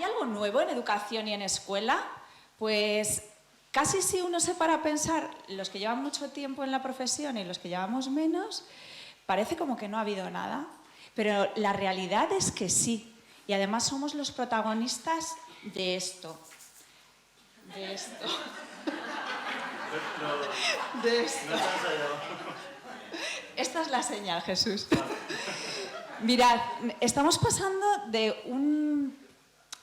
algo nuevo en educación y en escuela? Pues casi si uno se para a pensar, los que llevan mucho tiempo en la profesión y los que llevamos menos, parece como que no ha habido nada. Pero la realidad es que sí. Y además somos los protagonistas de esto. De esto. De esto. Esta es la señal, Jesús. Mirad, estamos pasando de un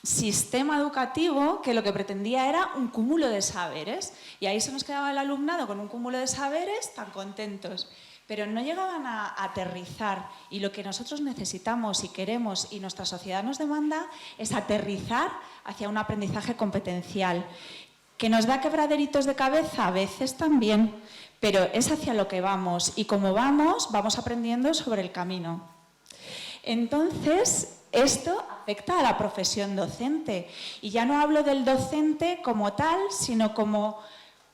sistema educativo que lo que pretendía era un cúmulo de saberes. Y ahí se nos quedaba el alumnado con un cúmulo de saberes tan contentos. Pero no llegaban a aterrizar, y lo que nosotros necesitamos y queremos y nuestra sociedad nos demanda es aterrizar hacia un aprendizaje competencial, que nos da quebraderitos de cabeza a veces también, pero es hacia lo que vamos, y como vamos aprendiendo sobre el camino. Entonces, esto afecta a la profesión docente, y ya no hablo del docente como tal, sino como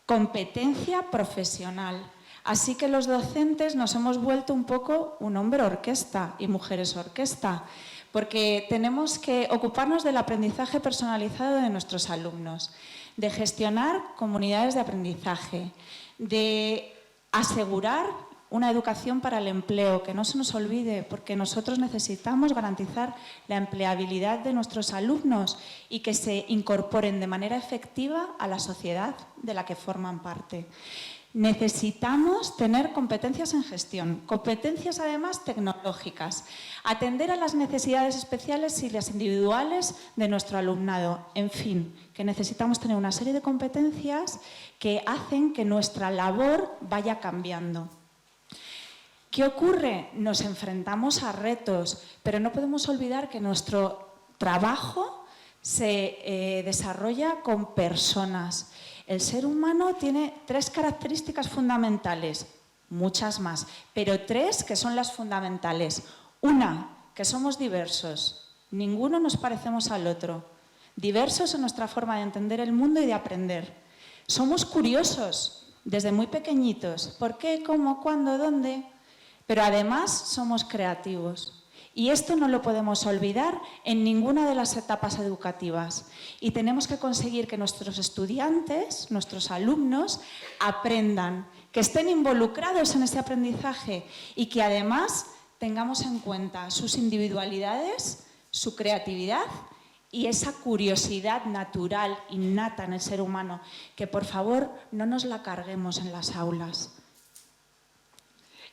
competencia profesional. Así que los docentes nos hemos vuelto un poco un hombre orquesta y mujeres orquesta, porque tenemos que ocuparnos del aprendizaje personalizado de nuestros alumnos, de gestionar comunidades de aprendizaje, de asegurar una educación para el empleo, que no se nos olvide, porque nosotros necesitamos garantizar la empleabilidad de nuestros alumnos y que se incorporen de manera efectiva a la sociedad de la que forman parte. Necesitamos tener competencias en gestión, competencias además tecnológicas, atender a las necesidades especiales y las individuales de nuestro alumnado. En fin, que necesitamos tener una serie de competencias que hacen que nuestra labor vaya cambiando. ¿Qué ocurre? Nos enfrentamos a retos, pero no podemos olvidar que nuestro trabajo se desarrolla con personas. El ser humano tiene 3 características fundamentales, muchas más, pero 3 que son las fundamentales. Una, que somos diversos, ninguno nos parecemos al otro. Diversos en nuestra forma de entender el mundo y de aprender. Somos curiosos desde muy pequeñitos. ¿Por qué? ¿Cómo? ¿Cuándo? ¿Dónde? Pero además somos creativos. Y esto no lo podemos olvidar en ninguna de las etapas educativas. Y tenemos que conseguir que nuestros estudiantes, nuestros alumnos, aprendan, que estén involucrados en ese aprendizaje y que además tengamos en cuenta sus individualidades, su creatividad y esa curiosidad natural, innata en el ser humano, que por favor no nos la carguemos en las aulas.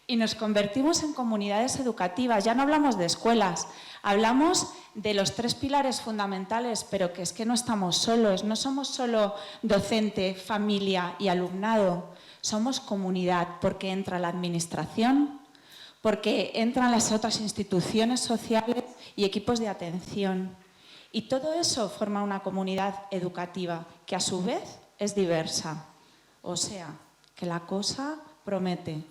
Y nos convertimos en comunidades educativas. Ya no hablamos de escuelas, hablamos de los 3 pilares fundamentales, pero que es que no estamos solos, no somos solo docente, familia y alumnado, somos comunidad, porque entra la administración, porque entran las otras instituciones sociales y equipos de atención. Y todo eso forma una comunidad educativa, que a su vez es diversa. O sea, que la cosa promete.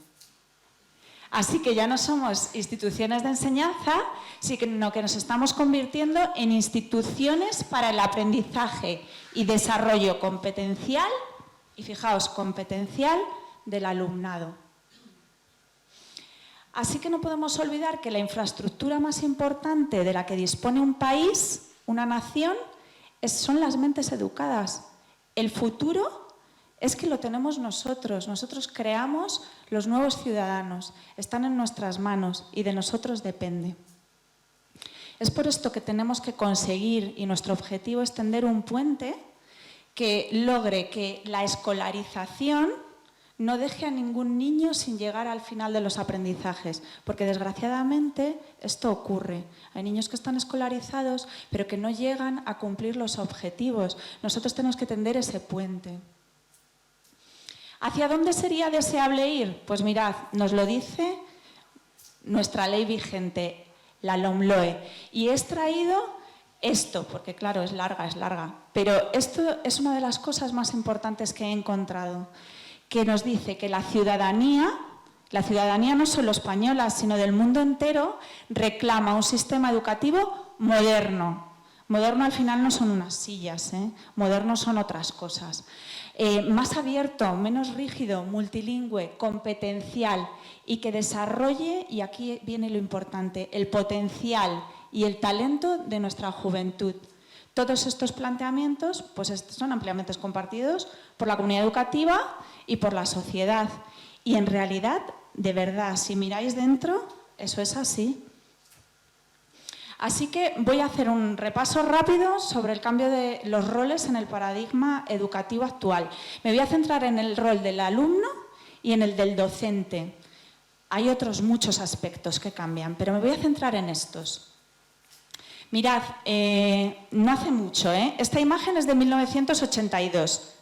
Así que ya no somos instituciones de enseñanza, sino que nos estamos convirtiendo en instituciones para el aprendizaje y desarrollo competencial, y fijaos, competencial del alumnado. Así que no podemos olvidar que la infraestructura más importante de la que dispone un país, una nación, son las mentes educadas. El futuro es que lo tenemos nosotros. Nosotros creamos los nuevos ciudadanos. Están en nuestras manos y de nosotros depende. Es por esto que tenemos que conseguir, y nuestro objetivo es tender un puente que logre que la escolarización no deje a ningún niño sin llegar al final de los aprendizajes, porque desgraciadamente esto ocurre. Hay niños que están escolarizados pero que no llegan a cumplir los objetivos. Nosotros tenemos que tender ese puente. ¿Hacia dónde sería deseable ir? Pues mirad, nos lo dice nuestra ley vigente, la LOMLOE. Y he extraído esto, porque claro, es larga, pero esto es una de las cosas más importantes que he encontrado, que nos dice que la ciudadanía no solo española, sino del mundo entero, reclama un sistema educativo moderno. Moderno al final no son unas sillas, moderno son otras cosas. Más abierto, menos rígido, multilingüe, competencial y que desarrolle, y aquí viene lo importante, el potencial y el talento de nuestra juventud. Todos estos planteamientos pues son ampliamente compartidos por la comunidad educativa y por la sociedad. Y en realidad, de verdad, si miráis dentro, eso es así. Así que voy a hacer un repaso rápido sobre el cambio de los roles en el paradigma educativo actual. Me voy a centrar en el rol del alumno y en el del docente. Hay otros muchos aspectos que cambian, pero me voy a centrar en estos. Mirad, no hace mucho, esta imagen es de 1982,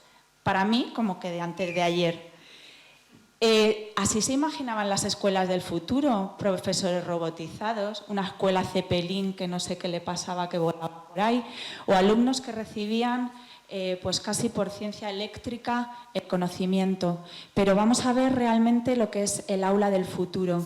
para mí como que de antes de ayer. Así se imaginaban las escuelas del futuro, profesores robotizados, una escuela Zeppelin que no sé qué le pasaba, que volaba por ahí, o alumnos que recibían pues casi por ciencia eléctrica el conocimiento. Pero vamos a ver realmente lo que es el aula del futuro.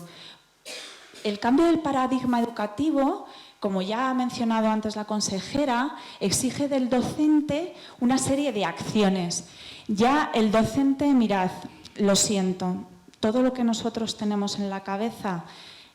El cambio del paradigma educativo, como ya ha mencionado antes la consejera, exige del docente una serie de acciones. Ya el docente, mirad, lo siento, todo lo que nosotros tenemos en la cabeza,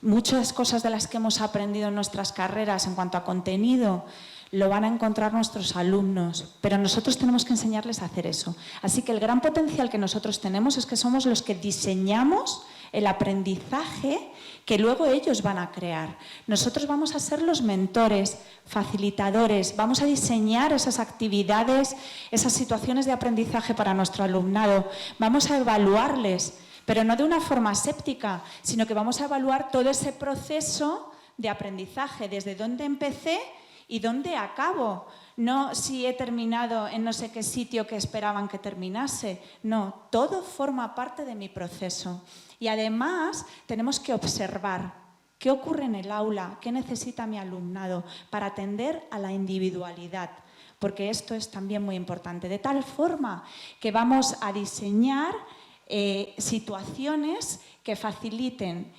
muchas cosas de las que hemos aprendido en nuestras carreras en cuanto a contenido, lo van a encontrar nuestros alumnos, pero nosotros tenemos que enseñarles a hacer eso. Así que el gran potencial que nosotros tenemos es que somos los que diseñamos el aprendizaje que luego ellos van a crear. Nosotros vamos a ser los mentores, facilitadores, vamos a diseñar esas actividades, esas situaciones de aprendizaje para nuestro alumnado, vamos a evaluarles, pero no de una forma aséptica, sino que vamos a evaluar todo ese proceso de aprendizaje, desde dónde empecé y dónde acabo. No si he terminado en no sé qué sitio que esperaban que terminase. No, todo forma parte de mi proceso. Y además tenemos que observar qué ocurre en el aula, qué necesita mi alumnado para atender a la individualidad. Porque esto es también muy importante. De tal forma que vamos a diseñar situaciones que faciliten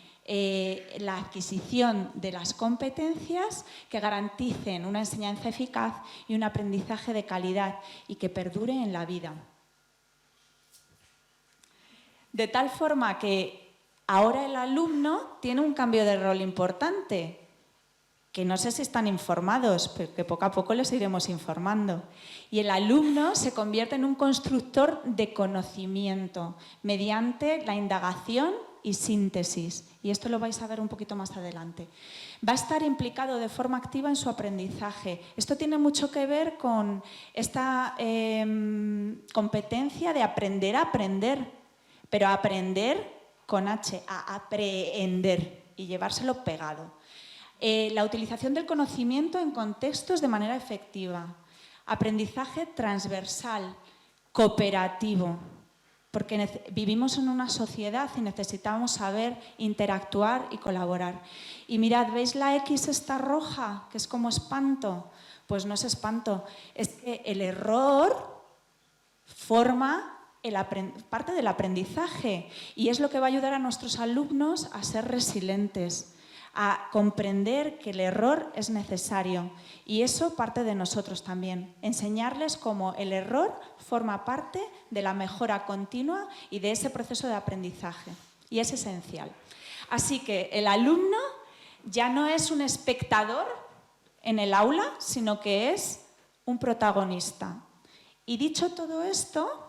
la adquisición de las competencias, que garanticen una enseñanza eficaz y un aprendizaje de calidad y que perdure en la vida. De tal forma que ahora el alumno tiene un cambio de rol importante, que no sé si están informados, pero que poco a poco les iremos informando. Y el alumno se convierte en un constructor de conocimiento mediante la indagación y síntesis. Y esto lo vais a ver un poquito más adelante. Va a estar implicado de forma activa en su aprendizaje. Esto tiene mucho que ver con esta competencia de aprender a aprender, pero aprender con H, a aprehender y llevárselo pegado. La utilización del conocimiento en contextos de manera efectiva. Aprendizaje transversal, cooperativo, porque vivimos en una sociedad y necesitamos saber interactuar y colaborar. Y mirad, ¿veis la X esta roja, que es como espanto? Pues no es espanto, es que el error forma parte del aprendizaje y es lo que va a ayudar a nuestros alumnos a ser resilientes, a comprender que el error es necesario. Y eso parte de nosotros también, enseñarles cómo el error forma parte de la mejora continua y de ese proceso de aprendizaje. Y es esencial. Así que el alumno ya no es un espectador en el aula, sino que es un protagonista. Y dicho todo esto,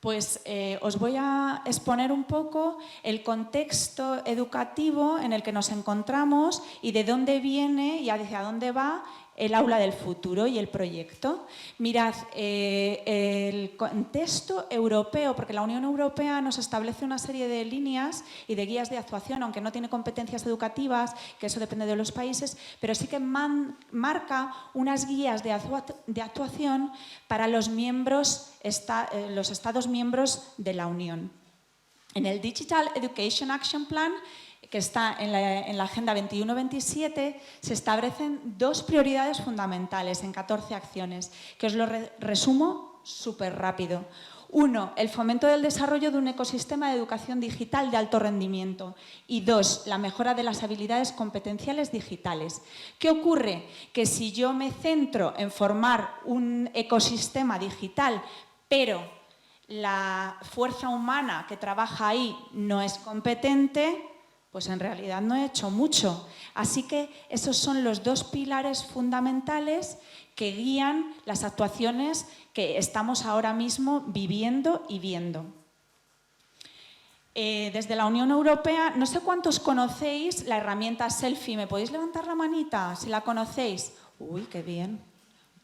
pues os voy a exponer un poco el contexto educativo en el que nos encontramos y de dónde viene y hacia dónde va el aula del futuro y el proyecto. Mirad, el contexto europeo, porque la Unión Europea nos establece una serie de líneas y de guías de actuación, aunque no tiene competencias educativas, que eso depende de los países, pero sí que marca unas guías de actuación para los Estados miembros de la Unión. En el Digital Education Action Plan, que está en la Agenda 21-27, se establecen dos prioridades fundamentales en 14 acciones, que os lo resumo súper rápido. 1. El fomento del desarrollo de un ecosistema de educación digital de alto rendimiento. Y 2. La mejora de las habilidades competenciales digitales. ¿Qué ocurre? Que si yo me centro en formar un ecosistema digital, pero la fuerza humana que trabaja ahí no es competente, Pues en realidad no he hecho mucho. Así que esos son los dos pilares fundamentales que guían las actuaciones que estamos ahora mismo viviendo y viendo. Desde la Unión Europea, no sé cuántos conocéis la herramienta Selfie. ¿Me podéis levantar la manita si la conocéis? Uy, qué bien,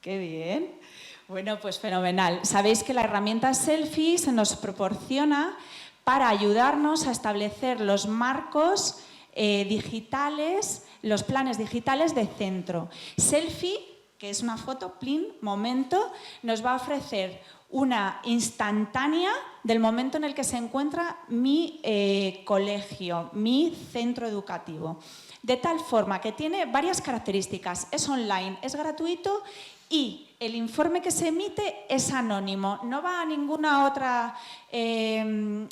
qué bien. Bueno, pues fenomenal. Sabéis que la herramienta Selfie se nos proporciona para ayudarnos a establecer los marcos digitales, los planes digitales de centro. Selfie, que es una foto, plin, momento, nos va a ofrecer una instantánea del momento en el que se encuentra mi colegio, mi centro educativo. De tal forma que tiene varias características. Es online, es gratuito y el informe que se emite es anónimo. No va a ninguna otra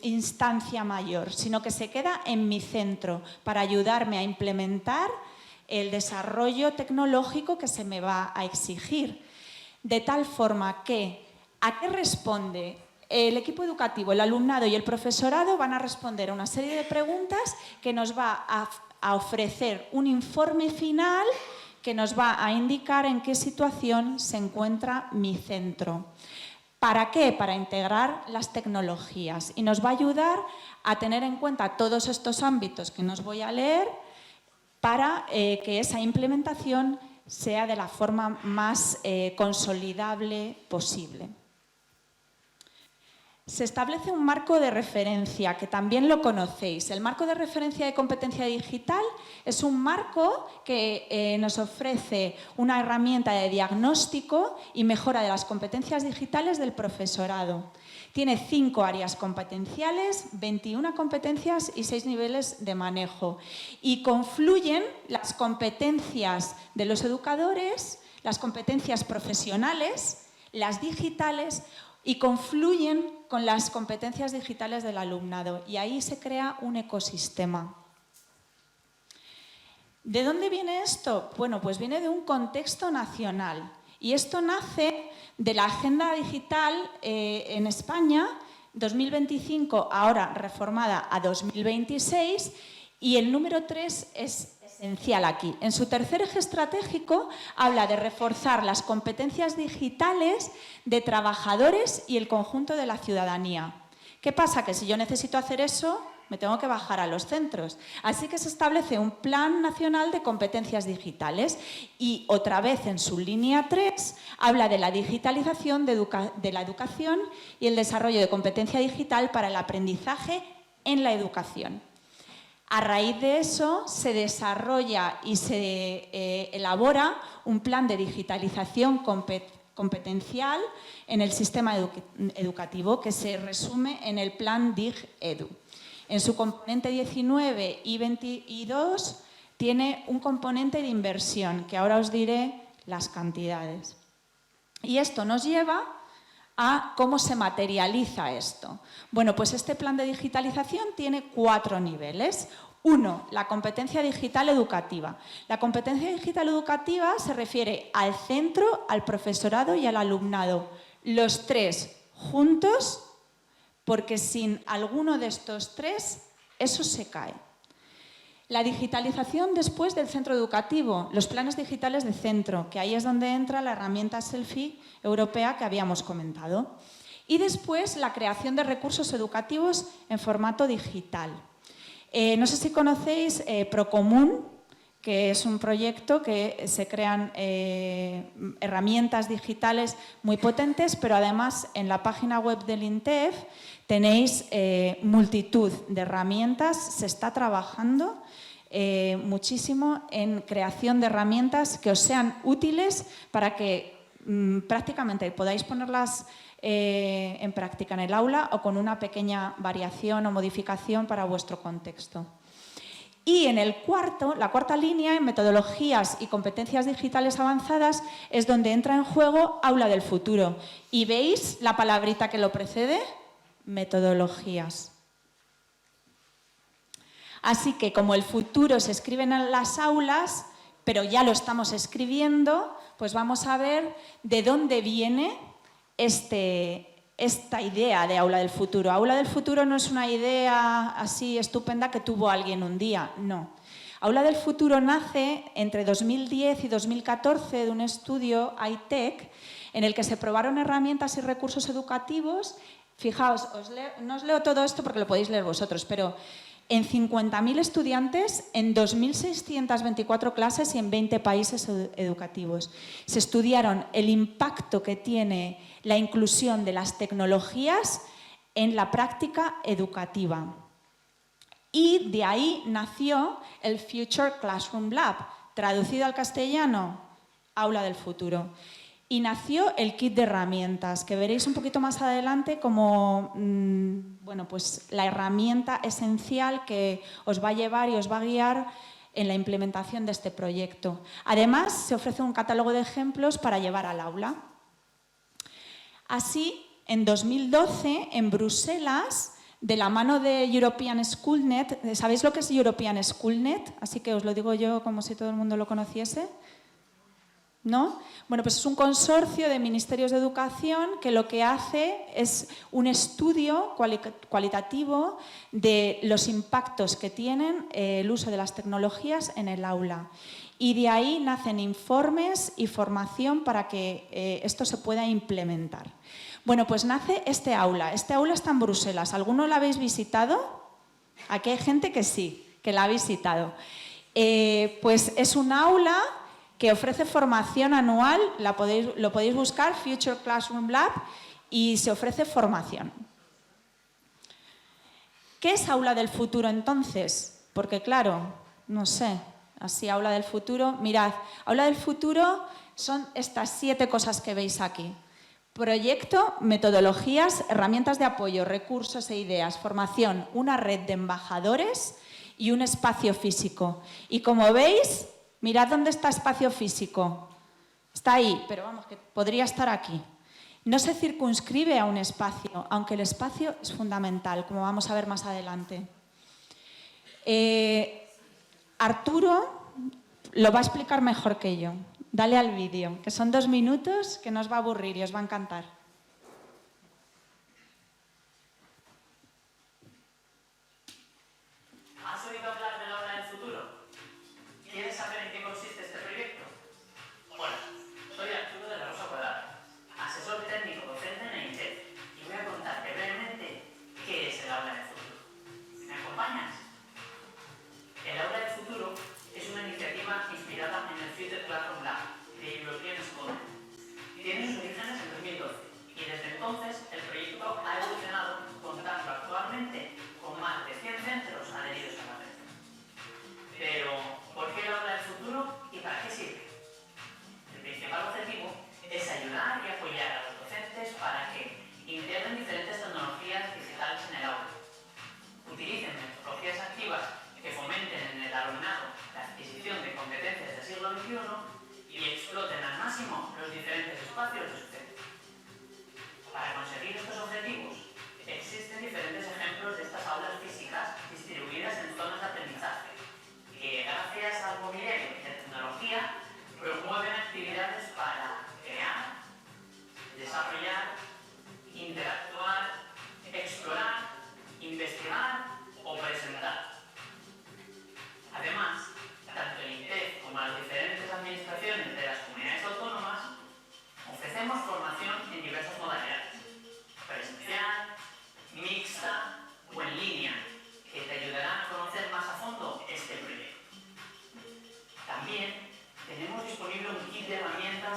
instancia mayor, sino que se queda en mi centro para ayudarme a implementar el desarrollo tecnológico que se me va a exigir. De tal forma que, ¿a qué responde? El equipo educativo, el alumnado y el profesorado van a responder a una serie de preguntas que nos va a ofrecer un informe final que nos va a indicar en qué situación se encuentra mi centro. ¿Para qué? Para integrar las tecnologías y nos va a ayudar a tener en cuenta todos estos ámbitos que nos voy a leer para que esa implementación sea de la forma más consolidable posible. Se establece un marco de referencia, que también lo conocéis. El marco de referencia de competencia digital es un marco que nos ofrece una herramienta de diagnóstico y mejora de las competencias digitales del profesorado. Tiene 5 áreas competenciales, 21 competencias y 6 niveles de manejo. Y confluyen las competencias de los educadores, las competencias profesionales, las digitales, y confluyen con las competencias digitales del alumnado. Y ahí se crea un ecosistema. ¿De dónde viene esto? Bueno, pues viene de un contexto nacional. Y esto nace de la Agenda Digital en España, 2025, ahora reformada a 2026, y el número 3 es esencial aquí. En su tercer eje estratégico habla de reforzar las competencias digitales de trabajadores y el conjunto de la ciudadanía. ¿Qué pasa? Que si yo necesito hacer eso, me tengo que bajar a los centros. Así que se establece un Plan Nacional de Competencias Digitales y otra vez en su línea 3 habla de la digitalización de la educación y el desarrollo de competencia digital para el aprendizaje en la educación. A raíz de eso se desarrolla y se elabora un plan de digitalización competencial en el sistema educativo que se resume en el plan DigEdu. En su componente 19 y 22 tiene un componente de inversión, que ahora os diré las cantidades. Y esto nos lleva a cómo se materializa esto. Bueno, pues este plan de digitalización tiene 4 niveles. 1, la competencia digital educativa. La competencia digital educativa se refiere al centro, al profesorado y al alumnado. Los 3 juntos, porque sin alguno de estos 3, eso se cae. La digitalización después del centro educativo, los planes digitales de centro, que ahí es donde entra la herramienta Selfie europea que habíamos comentado. Y después la creación de recursos educativos en formato digital. No sé si conocéis Procomún, que es un proyecto que se crean herramientas digitales muy potentes, pero además en la página web del INTEF tenéis multitud de herramientas. Se está trabajando muchísimo en creación de herramientas que os sean útiles para que prácticamente podáis ponerlas en práctica en el aula o con una pequeña variación o modificación para vuestro contexto. Y en la cuarta línea, en metodologías y competencias digitales avanzadas, es donde entra en juego Aula del Futuro. ¿Y veis la palabrita que lo precede? Metodologías. Así que como el futuro se escribe en las aulas, pero ya lo estamos escribiendo, pues vamos a ver de dónde viene este esta idea de aula del futuro. Aula del futuro no es una idea así estupenda que tuvo alguien un día, no. Aula del futuro nace entre 2010 y 2014 de un estudio iTech en el que se probaron herramientas y recursos educativos. Fijaos, no os leo todo esto porque lo podéis leer vosotros, pero en 50.000 estudiantes, en 2.624 clases y en 20 países educativos. Se estudiaron el impacto que tiene la inclusión de las tecnologías en la práctica educativa. Y de ahí nació el Future Classroom Lab, traducido al castellano, Aula del Futuro. Y nació el kit de herramientas, que veréis un poquito más adelante como bueno, pues la herramienta esencial que os va a llevar y os va a guiar en la implementación de este proyecto. Además, se ofrece un catálogo de ejemplos para llevar al aula. Así, en 2012, en Bruselas, de la mano de European Schoolnet, ¿sabéis lo que es European Schoolnet? Así que os lo digo yo como si todo el mundo lo conociese. ¿No? Bueno, pues es un consorcio de ministerios de educación que lo que hace es un estudio cualitativo de los impactos que tienen el uso de las tecnologías en el aula. Y de ahí nacen informes y formación para que esto se pueda implementar. Bueno, pues nace este aula. Este aula está en Bruselas. ¿Alguno la habéis visitado? Aquí hay gente que sí, que la ha visitado. Pues es un aula que ofrece formación anual, lo podéis buscar, Future Classroom Lab, y se ofrece formación. ¿Qué es Aula del Futuro entonces? Porque claro, no sé, así Aula del Futuro, mirad, Aula del Futuro son estas 7 cosas que veis aquí. Proyecto, metodologías, herramientas de apoyo, recursos e ideas, formación, una red de embajadores y un espacio físico. Y como veis, mirad dónde está espacio físico. Está ahí, pero vamos, que podría estar aquí. No se circunscribe a un espacio, aunque el espacio es fundamental, como vamos a ver más adelante. Arturo lo va a explicar mejor que yo. Dale al vídeo, que son 2 minutos, que no os va a aburrir y os va a encantar. ¿Has oído hablar del aula del futuro? ¿Quieres saber en qué consiste este proyecto? Hola, soy Arturo de la Rosa Cuadrada, asesor técnico docente en EITEF, y voy a contarte brevemente qué es el aula del futuro. ¿Me acompañas? El aula del futuro es una iniciativa inspirada en el Future Classroom Lab de European Schoolnet. Tiene sus orígenes en 2012 y desde entonces el proyecto ha evolucionado, contando actualmente con más de 100 centros adheridos a la red. Pero, ¿por qué el aula del futuro y para qué sirve? El principal objetivo es ayudar y apoyar a los docentes para que integren diferentes tecnologías digitales en el aula, utilicen metodologías activas que fomenten en el alumnado la adquisición de competencias del siglo XXI y exploten al máximo los diferentes espacios de su centro. Para conseguir estos objetivos, existen diferentes ejemplos de estas aulas físicas distribuidas en zonas de aprendizaje, que gracias al mobiliario de tecnología promueven actividades para crear, desarrollar, interactuar, explorar, investigar o presentar. Además, tanto el INTEF como las diferentes administraciones de las comunidades autónomas ofrecemos formación en diversas modalidades, presencial, mixta o en línea, que te ayudarán a conocer más a fondo este proyecto. También tenemos disponible un kit de herramientas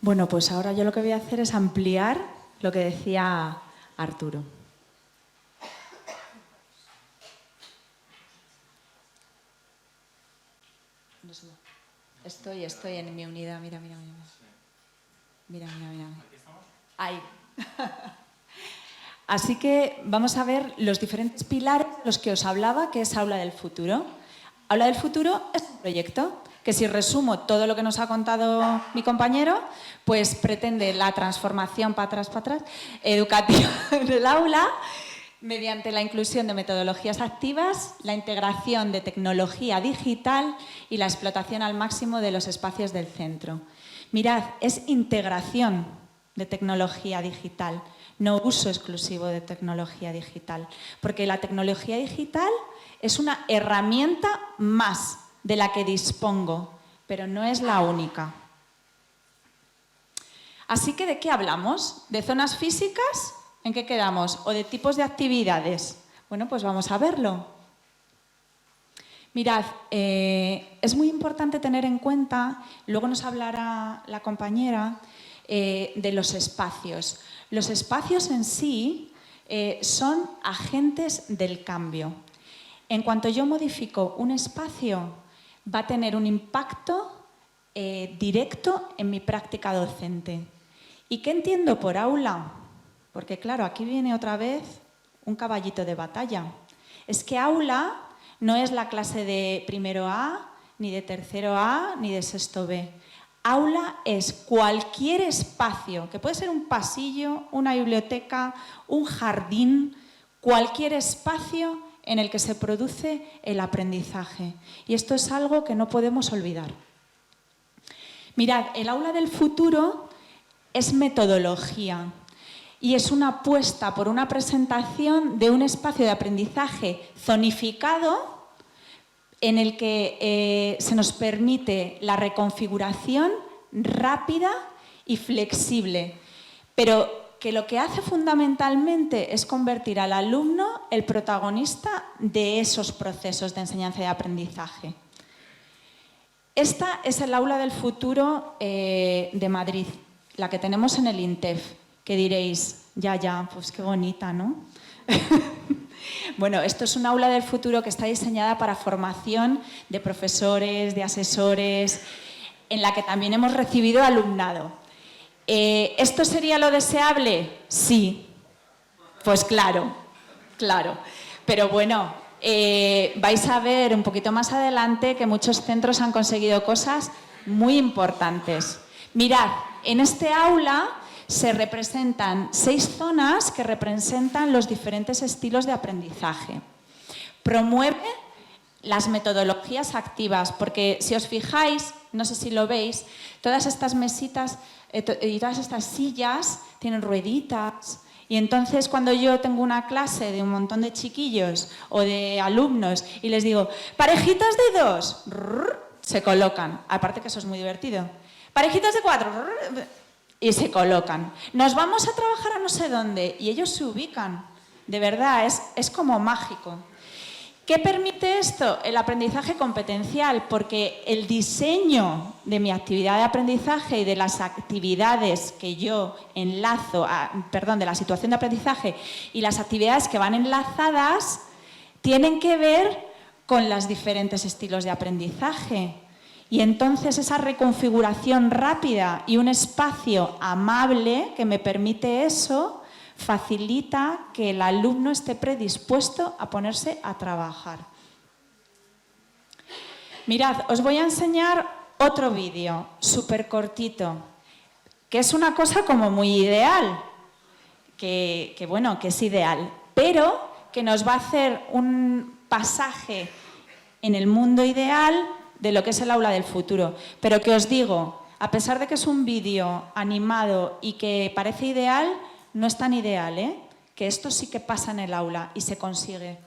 Bueno, pues ahora yo lo que voy a hacer es ampliar lo que decía Arturo. Estoy en mi unidad, mira. Mira. Ahí. Así que vamos a ver los diferentes pilares de los que os hablaba, que es Aula del Futuro. Aula del Futuro es un proyecto que, si resumo todo lo que nos ha contado mi compañero, pues pretende la transformación para atrás, educativa del aula, mediante la inclusión de metodologías activas, la integración de tecnología digital y la explotación al máximo de los espacios del centro. Mirad, es integración de tecnología digital, no uso exclusivo de tecnología digital, porque la tecnología digital es una herramienta más de la que dispongo, pero no es la única. Así que, ¿de qué hablamos? ¿De zonas físicas? ¿En qué quedamos? ¿O de tipos de actividades? Bueno, pues vamos a verlo. Mirad, es muy importante tener en cuenta, luego nos hablará la compañera, de los espacios. Los espacios en sí son agentes del cambio. En cuanto yo modifico un espacio, va a tener un impacto directo en mi práctica docente. ¿Y qué entiendo por aula? Porque claro, aquí viene otra vez un caballito de batalla. Es que aula no es la clase de primero A, ni de tercero A, ni de sexto B. Aula es cualquier espacio, que puede ser un pasillo, una biblioteca, un jardín, cualquier espacio en el que se produce el aprendizaje. Y esto es algo que no podemos olvidar. Mirad, el aula del futuro es metodología y es una apuesta por una presentación de un espacio de aprendizaje zonificado en el que se nos permite la reconfiguración rápida y flexible, pero que lo que hace fundamentalmente es convertir al alumno el protagonista de esos procesos de enseñanza y aprendizaje. Esta es el aula del futuro de Madrid, la que tenemos en el INTEF, que diréis, ya, pues qué bonita, ¿no? Bueno, esto es un aula del futuro que está diseñada para formación de profesores, de asesores, en la que también hemos recibido alumnado. ¿Esto sería lo deseable? Sí. Pues claro. Pero bueno, vais a ver un poquito más adelante que muchos centros han conseguido cosas muy importantes. Mirad, en este aula se representan 6 zonas que representan los diferentes estilos de aprendizaje. Promueve las metodologías activas, porque si os fijáis, no sé si lo veis, todas estas mesitas y todas estas sillas tienen rueditas, y entonces cuando yo tengo una clase de un montón de chiquillos o de alumnos y les digo, parejitas de 2, se colocan, aparte que eso es muy divertido, parejitas de 4, y se colocan. Nos vamos a trabajar a no sé dónde y ellos se ubican. De verdad, es como mágico. ¿Qué permite esto? El aprendizaje competencial, porque el diseño de mi actividad de aprendizaje y de las actividades que yo enlazo, de la situación de aprendizaje y las actividades que van enlazadas tienen que ver con los diferentes estilos de aprendizaje. Y entonces esa reconfiguración rápida y un espacio amable que me permite eso facilita que el alumno esté predispuesto a ponerse a trabajar. Mirad, os voy a enseñar otro vídeo, súper cortito, que es una cosa como muy ideal, que es ideal, pero que nos va a hacer un pasaje en el mundo ideal de lo que es el aula del futuro. Pero que os digo, a pesar de que es un vídeo animado y que parece ideal, no es tan ideal, ¿eh? Que esto sí que pasa en el aula y se consigue.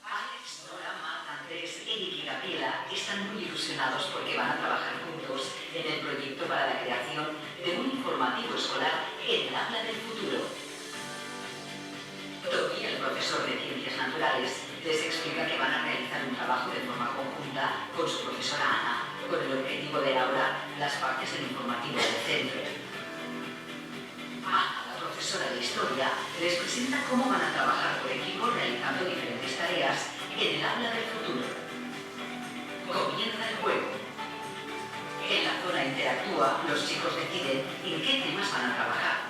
Alex, Nora, Marta, Andrés, Eric y Gabriela están muy ilusionados porque van a trabajar juntos en el proyecto para la creación de un informativo escolar en el aula del futuro. Tony, el profesor de Ciencias Naturales, les explica que van a realizar un trabajo de forma conjunta con su profesora Ana, con el objetivo de elaborar las partes del informativo del centro. Ana, la profesora de Historia, les presenta cómo van a trabajar por equipo realizando diferentes tareas en el aula del futuro. Comienza el juego. En la zona Interactúa, los chicos deciden en qué temas van a trabajar.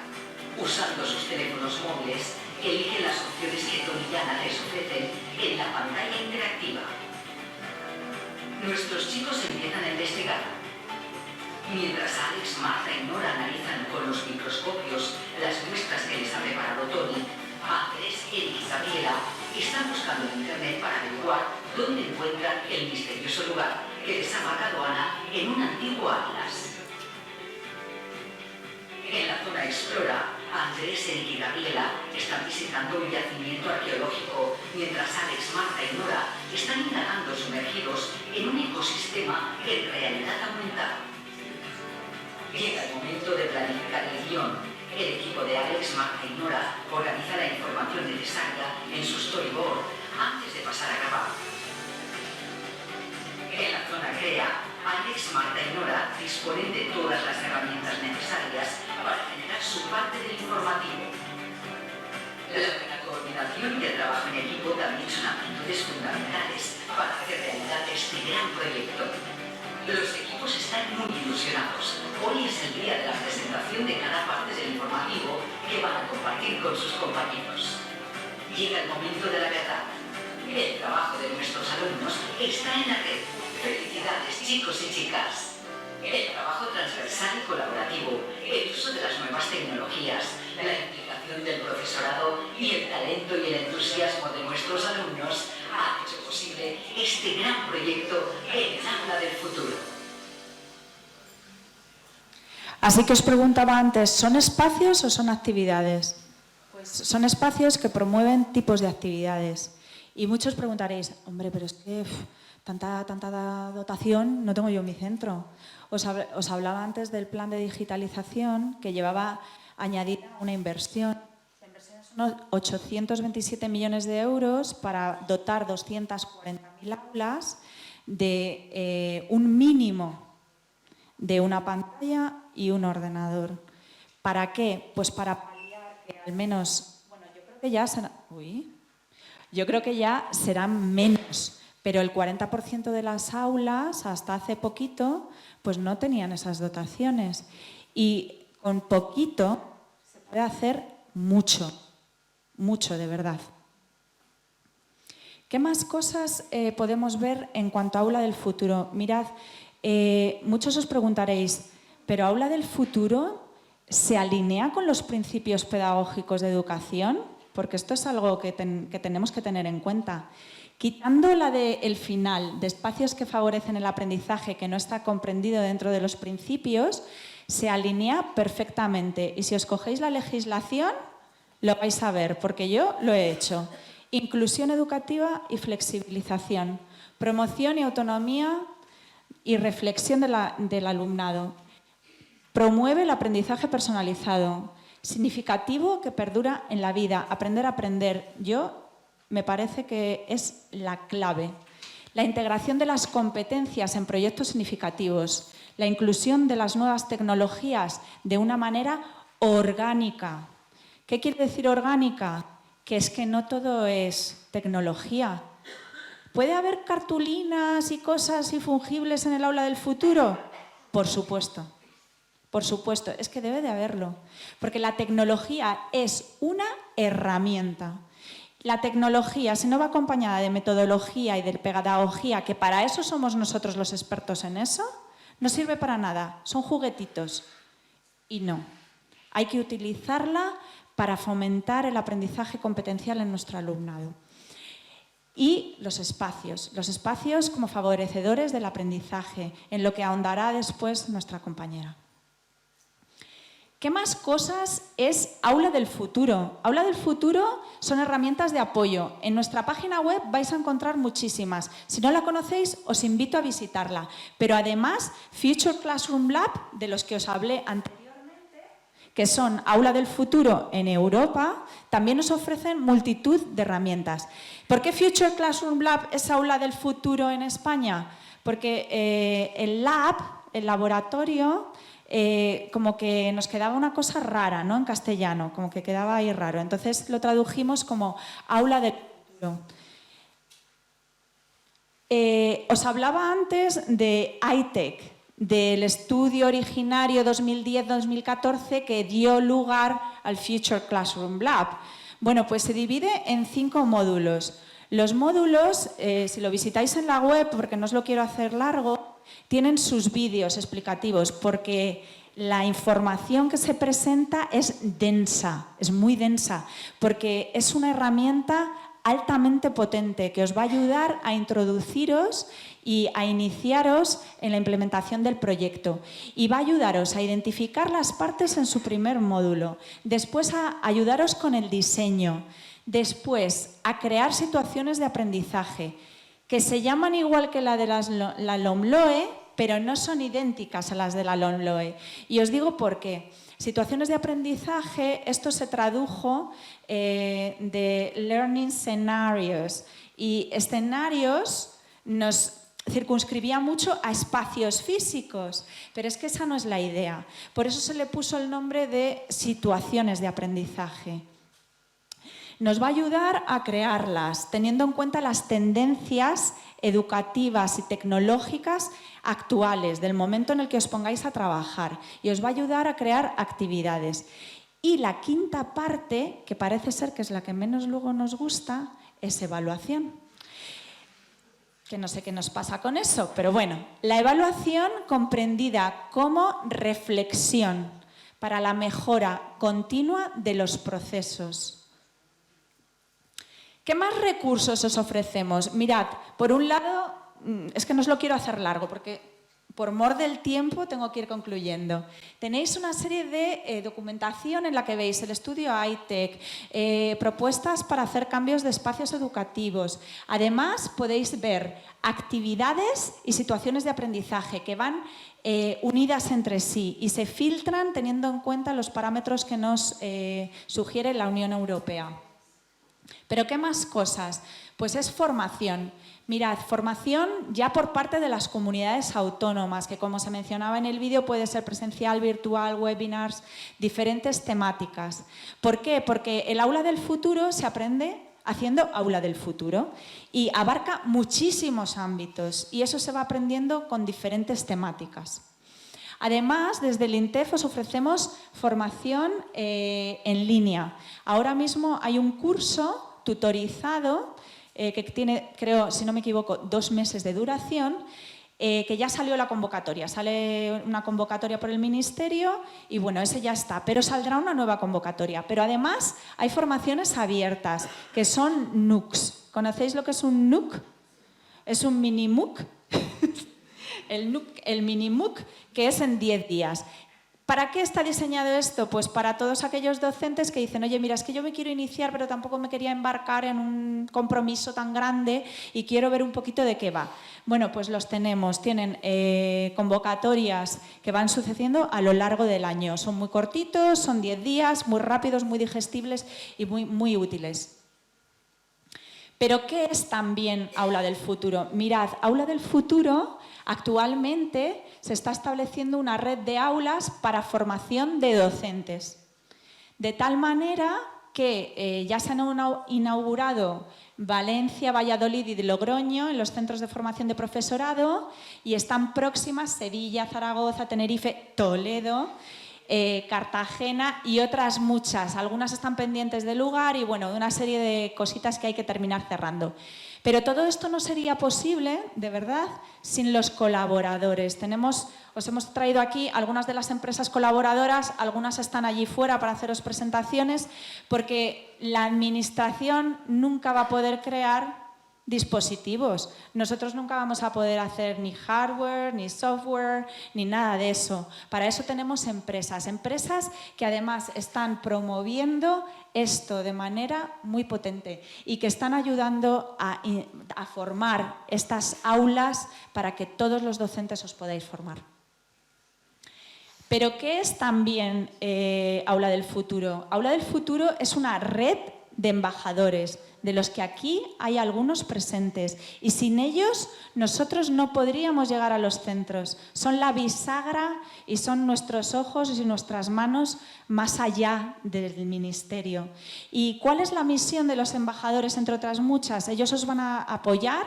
Usando sus teléfonos móviles, eligen las opciones que Tony y Ana les ofrecen en la pantalla interactiva. Nuestros chicos empiezan a investigar. Mientras Alex, Marta y Nora analizan con los microscopios las muestras que les ha preparado Tony, Andrés, Eric y Gabriela están buscando en internet para averiguar dónde encuentran el misterioso lugar que les ha marcado Ana en un antiguo atlas. En la zona Explora, Andrés, Eric y Gabriela están visitando un yacimiento arqueológico, mientras Alex, Marta y Nora están indagando sumergidos en un ecosistema en realidad aumentada. Llega el momento de planificar el guión. El equipo de Alex, Marta y Nora organiza la información necesaria en su storyboard antes de pasar a grabar. En la zona Crea, Alex, Marta y Nora disponen de todas las herramientas necesarias para generar su parte del informativo. La buena coordinación y el trabajo en equipo también son aptitudes fundamentales para hacer realidad este gran proyecto. Los equipos están muy ilusionados. Hoy es el día de la presentación de cada parte del informativo que van a compartir con sus compañeros. Llega el momento de la verdad. El trabajo de nuestros alumnos está en la red. ¡Felicidades, chicos y chicas! El trabajo transversal y colaborativo, el uso de las nuevas tecnologías, la implicación del profesorado y el talento y el entusiasmo de nuestros alumnos han hecho posible este gran proyecto en el aula del futuro. Así que os preguntaba antes, ¿son espacios o son actividades? Pues son espacios que promueven tipos de actividades. Y muchos preguntaréis, hombre, pero es que tanta dotación no tengo yo en mi centro. Os hablaba antes del plan de digitalización que llevaba añadida una inversión. La inversión son 827 millones de euros para dotar 240.000 aulas de un mínimo de una pantalla y un ordenador. ¿Para qué? Pues para paliar que al menos, bueno, yo creo que ya serán menos. Pero el 40% de las aulas, hasta hace poquito, pues no tenían esas dotaciones. Y con poquito se puede hacer mucho, mucho de verdad. ¿Qué más cosas podemos ver en cuanto a aula del futuro? Mirad, muchos os preguntaréis, ¿pero aula del futuro se alinea con los principios pedagógicos de educación? Porque esto es algo que tenemos que tener en cuenta. Quitando la del final, de espacios que favorecen el aprendizaje que no está comprendido dentro de los principios, se alinea perfectamente. Y si os cogéis la legislación, lo vais a ver, porque yo lo he hecho. Inclusión educativa y flexibilización. Promoción y autonomía y reflexión del alumnado. Promueve el aprendizaje personalizado. Significativo que perdura en la vida. Aprender a aprender. Me parece que es la clave. La integración de las competencias en proyectos significativos. La inclusión de las nuevas tecnologías de una manera orgánica. ¿Qué quiere decir orgánica? Que es que no todo es tecnología. ¿Puede haber cartulinas y cosas infungibles en el aula del futuro? Por supuesto. Por supuesto, es que debe de haberlo. Porque la tecnología es una herramienta. La tecnología, si no va acompañada de metodología y de pedagogía, que para eso somos nosotros los expertos en eso, no sirve para nada, son juguetitos. Y no, hay que utilizarla para fomentar el aprendizaje competencial en nuestro alumnado. Y los espacios como favorecedores del aprendizaje, en lo que ahondará después nuestra compañera. ¿Qué más cosas es Aula del Futuro? Aula del Futuro son herramientas de apoyo. En nuestra página web vais a encontrar muchísimas. Si no la conocéis, os invito a visitarla. Pero además, Future Classroom Lab, de los que os hablé anteriormente, que son Aula del Futuro en Europa, también nos ofrecen multitud de herramientas. ¿Por qué Future Classroom Lab es Aula del Futuro en España? Porque el lab, el laboratorio, como que nos quedaba una cosa rara, ¿no? En castellano, como que quedaba ahí raro. Entonces lo tradujimos como Aula del Futuro. Os hablaba antes de iTech, del estudio originario 2010-2014 que dio lugar al Future Classroom Lab. Bueno, pues se divide en 5 módulos. Los módulos, si lo visitáis en la web, porque no os lo quiero hacer largo, tienen sus vídeos explicativos, porque la información que se presenta es densa, es muy densa, porque es una herramienta altamente potente que os va a ayudar a introduciros y a iniciaros en la implementación del proyecto y va a ayudaros a identificar las partes en su primer módulo, después a ayudaros con el diseño, después a crear situaciones de aprendizaje que se llaman igual que la de la LOMLOE, pero no son idénticas a las de la LOMLOE. Y os digo por qué. Situaciones de aprendizaje, esto se tradujo de Learning Scenarios, y escenarios nos circunscribía mucho a espacios físicos, pero es que esa no es la idea. Por eso se le puso el nombre de situaciones de aprendizaje. Nos va a ayudar a crearlas, teniendo en cuenta las tendencias educativas y tecnológicas actuales, del momento en el que os pongáis a trabajar, y os va a ayudar a crear actividades. Y la quinta parte, que parece ser que es la que menos luego nos gusta, es evaluación. Que no sé qué nos pasa con eso, pero bueno, la evaluación comprendida como reflexión para la mejora continua de los procesos. ¿Qué más recursos os ofrecemos? Mirad, por un lado, es que no os lo quiero hacer largo porque por mor del tiempo tengo que ir concluyendo. Tenéis una serie de documentación en la que veis el estudio iTech, propuestas para hacer cambios de espacios educativos. Además, podéis ver actividades y situaciones de aprendizaje que van unidas entre sí y se filtran teniendo en cuenta los parámetros que nos sugiere la Unión Europea. ¿Pero qué más cosas? Pues es formación. Mirad, formación ya por parte de las comunidades autónomas, que como se mencionaba en el vídeo puede ser presencial, virtual, webinars, diferentes temáticas. ¿Por qué? Porque el aula del futuro se aprende haciendo aula del futuro y abarca muchísimos ámbitos y eso se va aprendiendo con diferentes temáticas. Además, desde el INTEF os ofrecemos formación en línea. Ahora mismo hay un curso tutorizado que tiene, creo, si no me equivoco, 2 meses de duración, que ya salió la convocatoria. Sale una convocatoria por el Ministerio y bueno, ese ya está, pero saldrá una nueva convocatoria. Pero además hay formaciones abiertas, que son NUCs. ¿Conocéis lo que es un NUC? Es un mini MOOC. El mini MOOC, que es en 10 días. ¿Para qué está diseñado esto? Pues para todos aquellos docentes que dicen, oye, mira, es que yo me quiero iniciar, pero tampoco me quería embarcar en un compromiso tan grande y quiero ver un poquito de qué va. Bueno, pues los tenemos. Tienen convocatorias que van sucediendo a lo largo del año. Son muy cortitos, son 10 días, muy rápidos, muy digestibles y muy útiles. ¿Pero qué es también Aula del Futuro? Mirad, Aula del Futuro actualmente se está estableciendo una red de aulas para formación de docentes. De tal manera que ya se han inaugurado Valencia, Valladolid y Logroño en los centros de formación de profesorado y están próximas Sevilla, Zaragoza, Tenerife, Toledo, Cartagena y otras muchas. Algunas están pendientes de lugar y bueno, de una serie de cositas que hay que terminar cerrando. Pero todo esto no sería posible, de verdad, sin los colaboradores. Os hemos traído aquí algunas de las empresas colaboradoras, algunas están allí fuera para haceros presentaciones, porque la administración nunca va a poder crear dispositivos. Nosotros nunca vamos a poder hacer ni hardware, ni software, ni nada de eso. Para eso tenemos empresas que además están promoviendo esto de manera muy potente y que están ayudando a formar estas aulas para que todos los docentes os podáis formar. Pero ¿qué es también Aula del Futuro? Aula del Futuro es una red de embajadores, de los que aquí hay algunos presentes. Y sin ellos nosotros no podríamos llegar a los centros. Son la bisagra y son nuestros ojos y nuestras manos más allá del ministerio. ¿Y cuál es la misión de los embajadores, entre otras muchas? Ellos os van a apoyar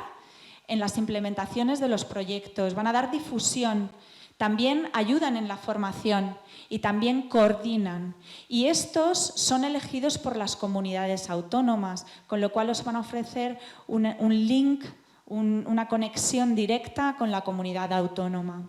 en las implementaciones de los proyectos, van a dar difusión, también ayudan en la formación y también coordinan. Y estos son elegidos por las comunidades autónomas, con lo cual os van a ofrecer un link, una conexión directa con la comunidad autónoma.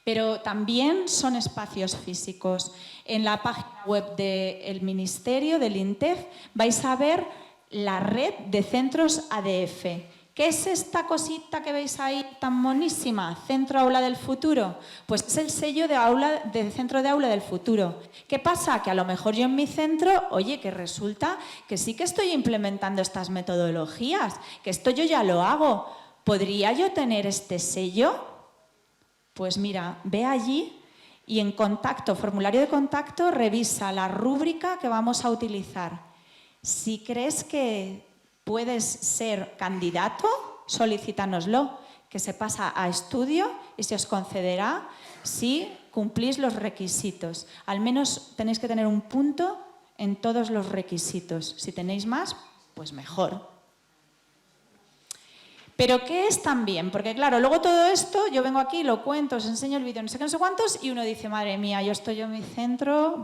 Pero también son espacios físicos. En la página web del Ministerio, del INTEF, vais a ver la red de centros ADF. ¿Qué es esta cosita que veis ahí tan monísima? ¿Centro Aula del Futuro? Pues es el sello de Centro de Aula del Futuro. ¿Qué pasa? Que a lo mejor yo en mi centro, oye, que resulta que sí que estoy implementando estas metodologías, que esto yo ya lo hago. ¿Podría yo tener este sello? Pues mira, ve allí y en contacto, formulario de contacto, revisa la rúbrica que vamos a utilizar. Si crees que puedes ser candidato, solicítanoslo, que se pasa a estudio y se os concederá si cumplís los requisitos. Al menos tenéis que tener un punto en todos los requisitos. Si tenéis más, pues mejor. ¿Pero qué es también? Porque claro, luego todo esto, yo vengo aquí, lo cuento, os enseño el vídeo, no sé qué, no sé cuántos, y uno dice, madre mía, yo estoy en mi centro,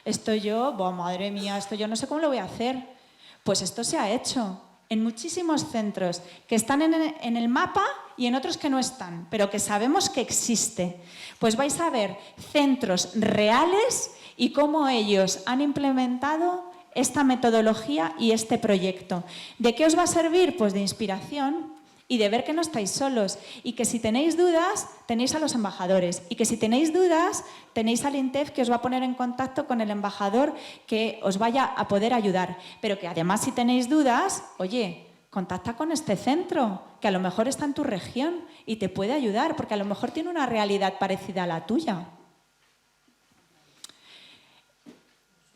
estoy yo, madre mía, esto yo no sé cómo lo voy a hacer. Pues esto se ha hecho en muchísimos centros que están en el mapa y en otros que no están, pero que sabemos que existe. Pues vais a ver centros reales y cómo ellos han implementado esta metodología y este proyecto. ¿De qué os va a servir? Pues de inspiración y de ver que no estáis solos y que si tenéis dudas, tenéis a los embajadores y que si tenéis dudas, tenéis al INTEF que os va a poner en contacto con el embajador que os vaya a poder ayudar. Pero que además si tenéis dudas, oye, contacta con este centro, que a lo mejor está en tu región y te puede ayudar, porque a lo mejor tiene una realidad parecida a la tuya.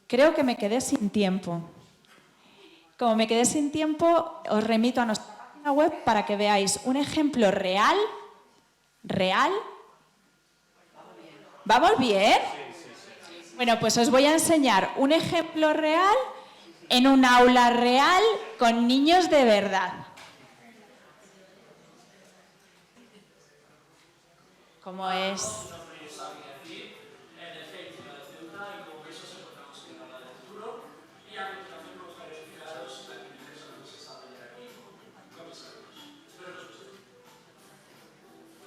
Creo que me quedé sin tiempo. Como me quedé sin tiempo, os remito a nuestra página web para que veáis un ejemplo real. ¿Vamos bien? Bueno, pues os voy a enseñar un ejemplo real en un aula real con niños de verdad. ¿Cómo es?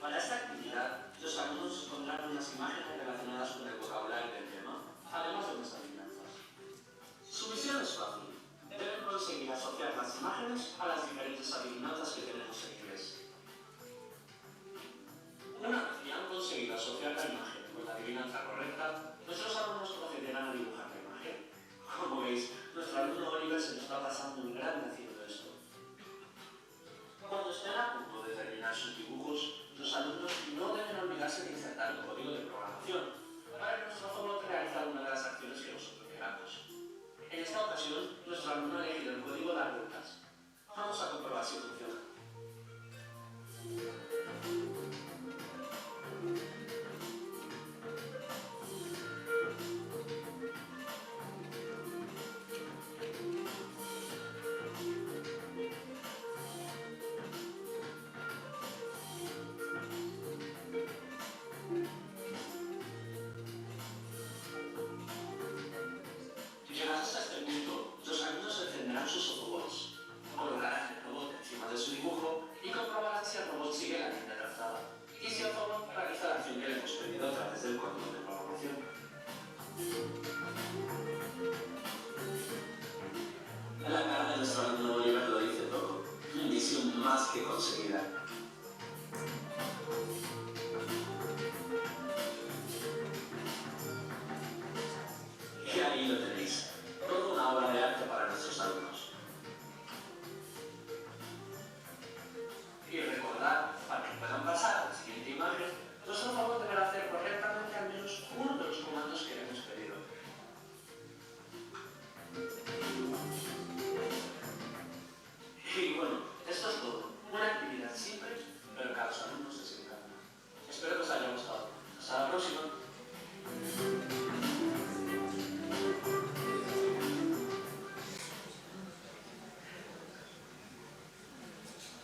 Para esta actividad, los alumnos pondrán unas imágenes relacionadas con el vocabulario del tema, además de unas adivinanzas. Su misión es fácil. Deben conseguir asociar las imágenes a las diferentes adivinanzas que tenemos en inglés. Una vez que han conseguido asociar la imagen con la adivinanza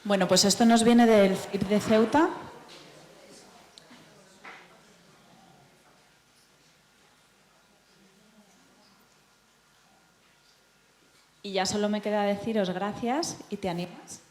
Bueno, pues esto nos viene del CIP de Ceuta. Y ya solo me queda deciros gracias y te animas.